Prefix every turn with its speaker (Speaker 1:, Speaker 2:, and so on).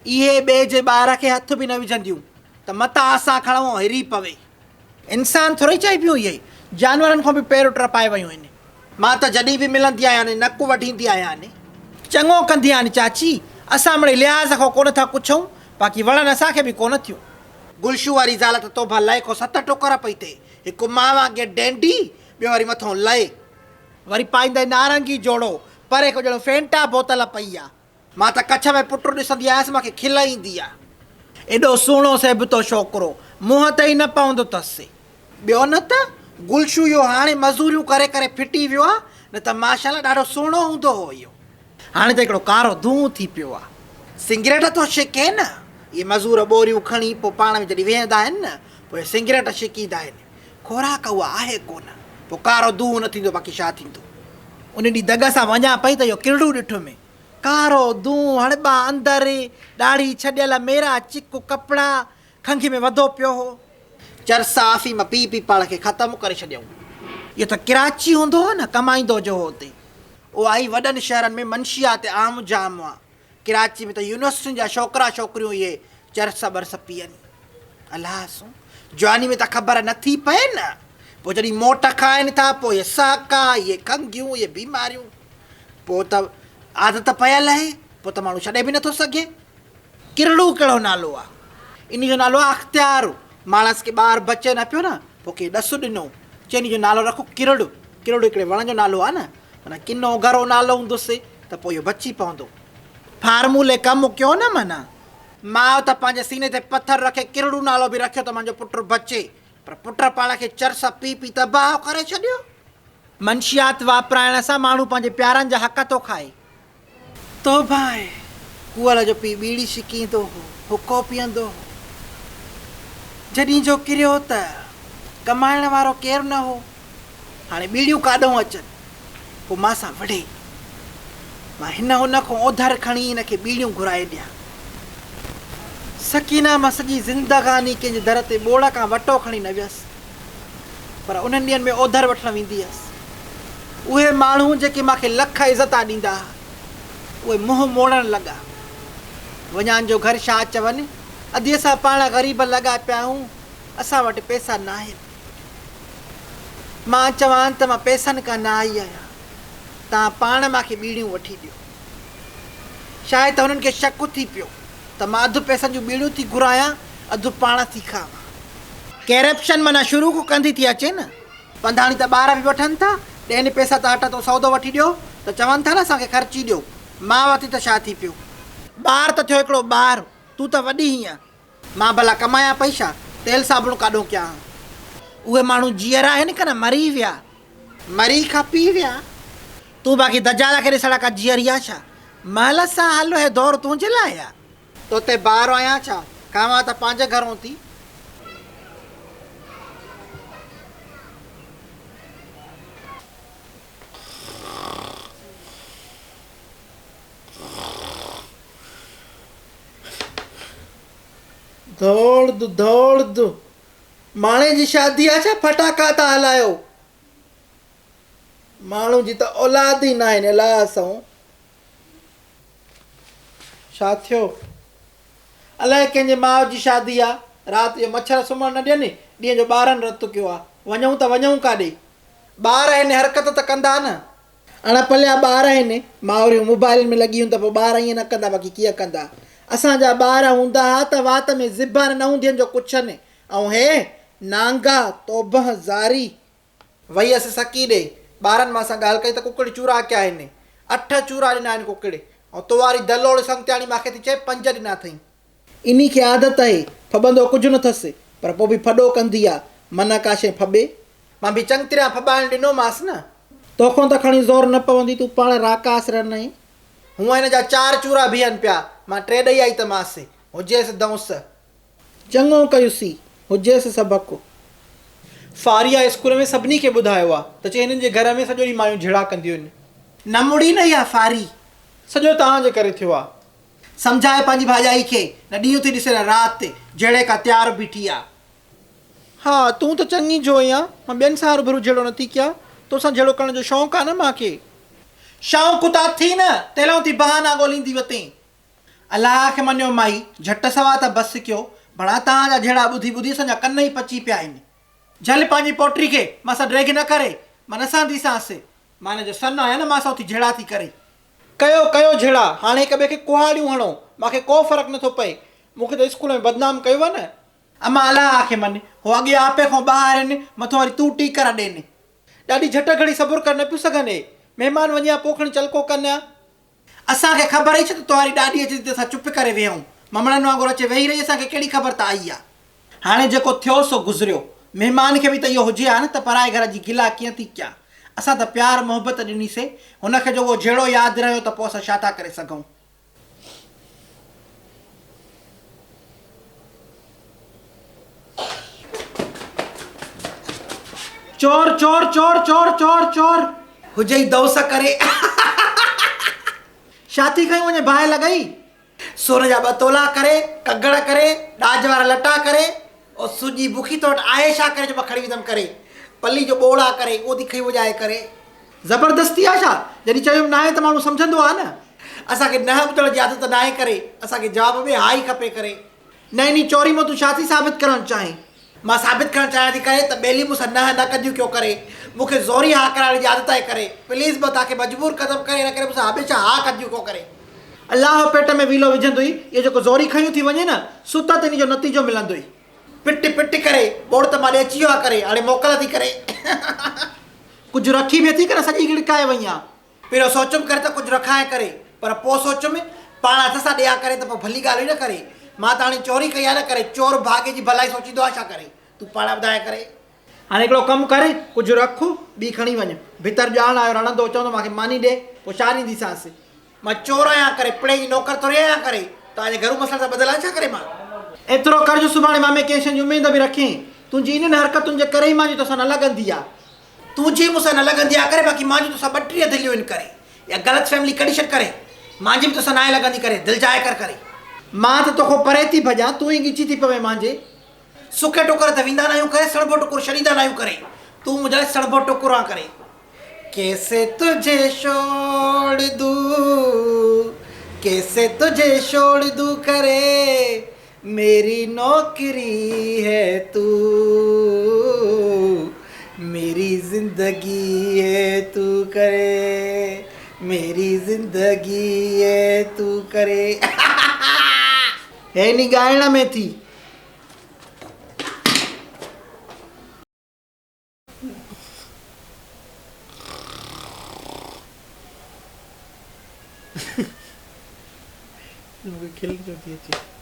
Speaker 1: इहे ॿिए जे ॿार खे हथ बि न विझंदियूं त मतां असां खणूं हिरी पवे। इंसान थोरी चई पियूं इहे जानवरनि खां बि पेर टपाए वियूं आहिनि। मां त जॾहिं बि मिलंदी आहियां नकु वठींदी आहियां चङो कंदी आहियां चाची। असां मिड़ई लिहाज़ खां कोन था पुछूं, बाक़ी वणनि असांखे बि कोन थियूं। गुलशू वारी ज़ाल त तोभा लए खां 7 टोकर पई थिए। हिकु मां वांगुरु डेंडी, ॿियो वरी मथां लए, वरी पाईंदे नारंगी जोड़ो, परे को ॼणो फेंटा बोतल पई आहे। मां त कच्छ में पुटु ॾिसंदी आयसि, मूंखे खिल ईंदी आहे। एॾो सुहिणो सेबतो छोकिरो, मुंहं ते ई न पवंदो अथसि। ॿियो न त गुलशू इहो हाणे मज़ूरियूं करे करे फिटी वियो आहे, न त माशाल्लाह ॾाढो सुहिणो हूंदो हो इहो। हाणे त हिकिड़ो कारो धूं थी पियो आहे। सिगरेट थो छिके न, इहे मज़ूर ॿोरियूं खणी पोइ पाण में जॾहिं वेहंदा आहिनि न, पोइ सिगरेट छिकींदा आहिनि। खुराक उहा आहे कोन, पोइ कारो धूं न थींदो, बाक़ी छा थींदो। उन ॾींहुं दग सां वञा पई त इहो किरड़ू ॾिठो में, कारो धूं, हणिबा अंदरि, ॾाढ़ी छॾियल, मेरा चिक कपिड़ा, खंघि में वधो पियो हो। चरसा अफ़ीम पी पी पाण खे ख़तमु करे छॾियऊं। इहो त कराची हूंदो हो न, कमाईंदो जो हो हुते। उहा आई वॾनि शहरनि में मंशियात आम जाम आहे। कराची में त यूनिवर्सिटियुनि जा छोकिरा छोकिरियूं इहे चरस बरस पीअनि। अलाह सो जवानी में त ख़बर नथी पए न, पोइ जॾहिं मोट खाइनि था, पोइ इहे साका, इहे खंघियूं, इहे बीमारियूं, पोइ त आदत पयल आहे, पोइ त माण्हू छॾे बि नथो सघे। किरड़ू कहिड़ो नालो आहे? इन जो नालो आहे अख़्तियार। माणस खे ॿारु बचे न पियो न, पोइ कंहिं ॾसु ॾिनो, चई इन जो नालो रखो किरड़ू। किरड़ू हिकिड़े वण जो नालो आहे न, माना किनो घरो नालो हूंदुसि त पोइ इहो बची पवंदो। फार्मूले कमु कयो न। माना माउ त पंहिंजे सीने ते पथर रखे किरड़ू नालो बि रखियो त मुंहिंजो पुटु बचे, पर पुट पाण खे चरस पी पी तबाह करे छॾियो। मंशियात वापराइण सां माण्हू पंहिंजे प्यारनि जा हक़ थो खाए। तोबा आहे, कुअल जो पीउ बीड़ी छिकींदो हो, हुको पीअंदो हो। जॾहिं जो किरियो त कमाइण वारो केरु न हो। हाणे बीड़ियूं काॾों अचनि, पोइ मां सां वढे, मां हिन हुन खां ओधर खणी हिन खे बीड़ियूं घुराए ॾियां। सकीना मां सॼी ज़िंदगानी कंहिंजे दर ते ॿोड़ खां वटो खणी न वियसि, पर उन्हनि ॾींहंनि में ओधर वठणु वेंदी हुअसि। उहे माण्हू जेके मूंखे लख इज़त ॾींदा हुआ, उहे मुंहुं मोड़ण लॻा। वञान जो घर छा चवनि, अॼु असां पाण ग़रीब लॻा पिया आहियूं, असां वटि पैसा न आहिनि। मां चवां त मां पैसनि खां न आई आहियां, तव्हां पाण मूंखे बीड़ियूं वठी ॾियो। शायदि त हुननि खे शक थी पियो त मां अधु पैसनि जूं बीड़ियूं थी घुरायां, अधु पाण थी खावां। करप्शन माना शुरू खां कंदी थी अचे न। पंधाणी त ॿार बि वठनि था, ॾियनि पैसा त हट तो सौदो वठी ॾियो, त चवनि था न असांखे ख़र्ची ॾियो। मां वठी त छा थी पियो, ॿार त थियो हिकिड़ो ॿार, तूं त वॾी हीअं। मां भला कमायां पई छा, तेल साबुण काॾों कयां। उहे माण्हू जीअर आहिनि की न मरी विया, मरी खां पी विया। तूं बाक़ी दजाल खे ॾिसण खां जीअरी आहे छा? महल सां हलो, हे दौर तुंहिंजे लाइ आहे। तोते ॿार आहियां छा, खावां त पंहिंजे घरों थी। दौड़ दो माणे जी शादी आहे छा, फटाका था हलायो? माण्हू जी त औलाद ई न आहिनि। अलाह सां छा थियो? अलाए कंहिंजे माउ जी शादी आहे, राति जो मच्छर सुम्हण न ॾियनि, ॾींहं जो ॿारनि रतु कयो आहे। वञूं त वञूं काॾे? ॿार आहिनि, हरकत त कंदा न। अणपलिया ॿार आहिनि, माउरियूं मोबाइल में लॻियूं त पोइ ॿार ईअं न कंदा, बाक़ी कीअं कंदा। असांजा ॿार हूंदा हुआ त वात में ज़िबान न हूंदियुनि जो कुझनि, ऐं हे नांगा तोबह ज़ारी। वई हुअसि सकी ॾे, ॿारनि मां सां ॻाल्हि कई त कुकड़ चूरा कया आहिनि। 8 चूरा ॾिना आहिनि कुकड़, ऐं तो वारी दलोड़ संगत्याणी मूंखे थी चए 5 ॾिना अथई। इन खे आदत आहे, फॿंदो कुझु न अथसि, पर पोइ बि फॾो कंदी आहे, मन का शइ फॿे। मां बि चङी तरह फॿाइण ॾिनोमांसि न। तोखां त खणी ज़ोर न पवंदी, तूं पाण राकास रहन आहीं। हूअं हिन जा 4 चूरा बीहनि पिया, मां 3 ॾेई आई त मांसि, हुजेसि दंस। चङो कयुसीं, हुजेसि सबक़ु। फारिया स्कूल में सभिनी खे ॿुधायो आहे त चई हिननि जे घर में सॼो ॾींहुं मायूं झिड़ा कंदियूं आहिनि। न मुड़ी न इहा फारी, सॼो तव्हांजे करे थियो आहे। सम्झाए पंहिंजी भाॼाई खे, न ॾींहुं थी ॾिसे न राति, जहिड़े का तयारु बीठी आहे। हा तूं त चङी जोई आहे, मां ॿियनि सां रूबरू जहिड़ो नथी कयां, तोसां जहिड़ो करण जो शौक़ु आहे न मूंखे। शौक़ु त थी न, तेलो थी बहाना ॻोल्हींदी वती। अलाह खे मञो माई झट सवा त बसि कयो भला तव्हांजा जहिड़ा ॿुधी ॿुधी असांजा कन ई पची पिया आहिनि जल पंहिंजी पोटी खे मां सां ड्रेग न करे मां न सांदीसांसि मां हिन जो सन आहियां न मां सां उथी झेड़ा थी करे कयो कयो झेड़ा हाणे हिक ॿिए खे कुहाड़ियूं हणो मूंखे को फ़र्क़ु नथो पए मूंखे त स्कूल में बदनाम कयो आहे न अमा अलाह खे मञ हो अॻे आपे खां ॿाहिरि आहिनि मथां वरी तूं टी करा ॾियनि ॾाढी झट घड़ी सबुरु करे न पियूं सघनि महिमान वञी पोखण चलको कनि असांखे ख़बर ई छा त तुम्हारी ॾाॾी अचे त असां चुप करे वेहूं ममड़नि वांगुरु अचे वेही रही असांखे कहिड़ी ख़बर त आई आहे हाणे जेको थियो सो गुज़रियो महिमान खे बि त इहो हुजे हा न त पराए घर जी गिला कीअं थी कया असां त प्यार मोहबत ॾिनीसीं हुनखे जो उहो जहिड़ो यादि रहियो त पोइ असां छा था करे सघूं चोर चोर चोर चोर चोर चोर हुजे ई दौस करे छाती खई वञे बाहि लॻई सोन जा 2 तोला करे कगड़ करे ॾाज वारा लटा करे और सुजी बुखी तो आए छा करे जो मां खणी विधमि करे पली जो ॿोड़ा करे उहो थी खई वॼाए करे ज़बरदस्ती आहे छा जॾहिं चयो न आहे त माण्हू सम्झंदो आहे न असांखे न ॿुधण जी आदत न आहे करे असांखे जवाब में हा ई खपे करे न इन चोरी मां तूं छा थी साबित करणु चाहीं मां साबित करणु चाहियां थी करे त ॿेली मूंसां न कदियूं कयो करे मूंखे ज़ोरी हा कराइण जी आदत आहे करे प्लीज़ मां तव्हांखे मजबूर क़दम करे न करे मूंसां हमेशह हा कदियूं को करे अलाह पेट में वीलो विझंदो ई इहो जेको ज़ोरी खयूं थी वञे न सुत ते इन जो नतीजो मिलंदो ई पिट पिट करे ॿोड़ त मां अची वियो आहे करे हाणे मोकल थी करे कुझु रखी बि थी करे सॼी गिड़काए वई आहे पहिरियों सोचुमि करे त कुझु रखाए करे पर पोइ सोचुमि पाण हथ सां ॾिया करे त पोइ भली ॻाल्हि ई न करे मां त हाणे चोरी कई आहे न करे चोर भागे जी भलाई सोचींदो आहे छा करे तूं पाण ॿुधाए करे हाणे हिकिड़ो कमु करे कुझु रख ॿी खणी वञ भितर ॼाण आयो रणंदो चवंदो मूंखे मानी ॾे पोइ छा ॾींदीसांसि मां चोर आहियां करे पिणे जी नौकर थोरी आहियां करे तव्हांजे घरू मसइले सां बदिला छा करे मां एतिरो कर जो सुभाणे मां में कंहिं शइ जी उमेद बि रखी तुंहिंजी इन्हनि हरकतुनि जे करे ई मुंहिंजी तोसां न लॻंदी आहे तुंहिंजी मूंसां न लॻंदी आहे करे बाक़ी मुंहिंजी तोसां 32 दिलियूं आहिनि करे या ग़लति फैमिली कढी छॾ करे मुंहिंजी बि तोसां न आहे लॻंदी करे दिलि जाए कर करे मां त तोखां परे थी भॼां तूं ई ॻिची थी पवे मुंहिंजे सुके टुकर त वेंदा न आहियूं करे सड़बो टुकुर छॾींदा न आहियूं करे तूं मुंहिंजे लाइ सड़बो टुकुर आहे करे कैसे तुझे छोड़ दूं कैसे तुझे छोड़ दूं करे मेरी नौकरी है तू मेरी जिंदगी है तू करे मेरी जिंदगी है तू करे है नी गाइण में थी खिल जो थी अचे